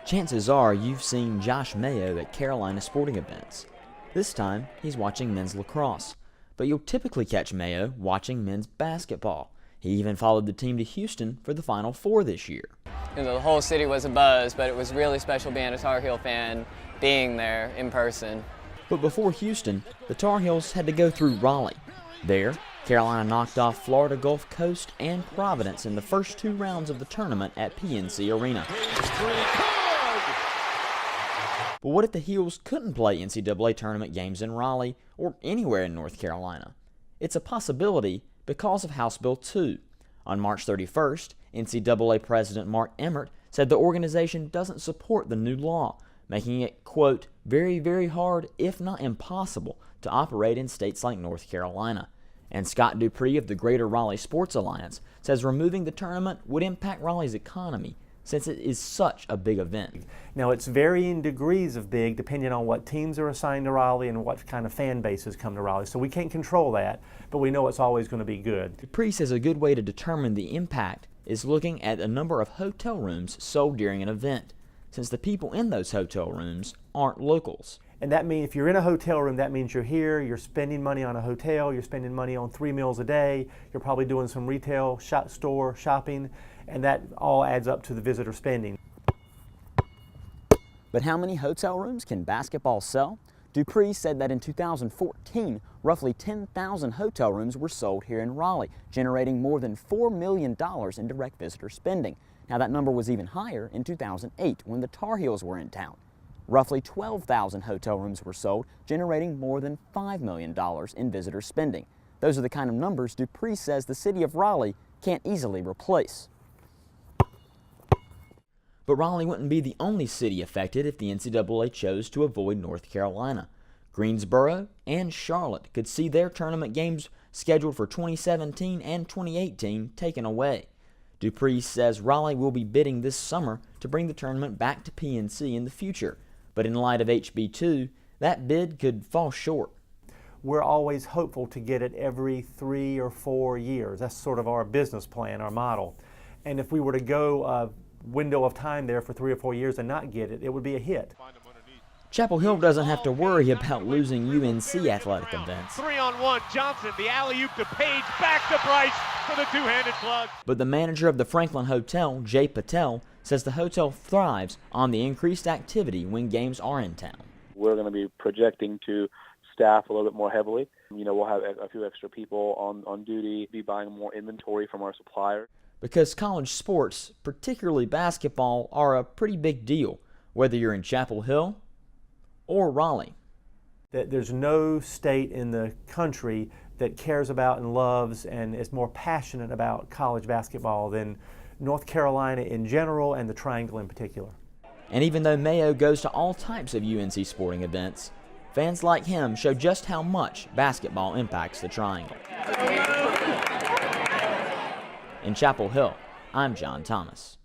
Chances are you've seen Josh Mayo at Carolina sporting events. This time, he's watching men's lacrosse, but you'll typically catch Mayo watching men's basketball. He even followed the team to Houston for the Final Four this year. The whole city was abuzz, but it was really special being a Tar Heel fan, being there in person. But before Houston, the Tar Heels had to go through Raleigh. There, Carolina knocked off Florida Gulf Coast and Providence in the first two rounds of the tournament at PNC Arena. But what if the Heels couldn't play NCAA tournament games in Raleigh or anywhere in North Carolina? It's a possibility because of House Bill 2. On March 31st, NCAA President Mark Emmert said the organization doesn't support the new law, making it, quote, very, very hard, if not impossible, to operate in states like North Carolina. And Scott Dupree of the Greater Raleigh Sports Alliance says removing the tournament would impact Raleigh's economy, since it is such a big event. Now, it's varying degrees of big depending on what teams are assigned to Raleigh and what kind of fan bases come to Raleigh. So we can't control that, but we know it's always going to be good. Dupree says a good way to determine the impact is looking at the number of hotel rooms sold during an event, since the people in those hotel rooms aren't locals. And that means if you're in a hotel room, that means you're here, you're spending money on a hotel, you're spending money on 3 meals a day, you're probably doing some retail store shopping, and that all adds up to the visitor spending. But how many hotel rooms can basketball sell? Dupree said that in 2014, roughly 10,000 hotel rooms were sold here in Raleigh, generating more than $4 million in direct visitor spending. Now that number was even higher in 2008 when the Tar Heels were in town. Roughly 12,000 hotel rooms were sold, generating more than $5 million in visitor spending. Those are the kind of numbers Dupree says the city of Raleigh can't easily replace. But Raleigh wouldn't be the only city affected if the NCAA chose to avoid North Carolina. Greensboro and Charlotte could see their tournament games scheduled for 2017 and 2018 taken away. Dupree says Raleigh will be bidding this summer to bring the tournament back to PNC in the future, but in light of HB2, that bid could fall short. We're always hopeful to get it every 3 or 4 years. That's sort of our business plan, our model. And if we were to go a window of time there for 3 or 4 years and not get it, it would be a hit. Chapel Hill doesn't have to worry about losing UNC athletic events. 3-on-1, Johnson, the alley-oop to Page, back to Bryce for the two-handed plug. But the manager of the Franklin Hotel, Jay Patel, says the hotel thrives on the increased activity when games are in town. We're going to be projecting to staff a little bit more heavily. We'll have a few extra people on duty, be buying more inventory from our suppliers. Because college sports, particularly basketball, are a pretty big deal, whether you're in Chapel Hill or Raleigh. There's no state in the country that cares about and loves and is more passionate about college basketball than North Carolina in general and the Triangle in particular. And even though Mayo goes to all types of UNC sporting events, fans like him show just how much basketball impacts the Triangle. In Chapel Hill, I'm John Thomas.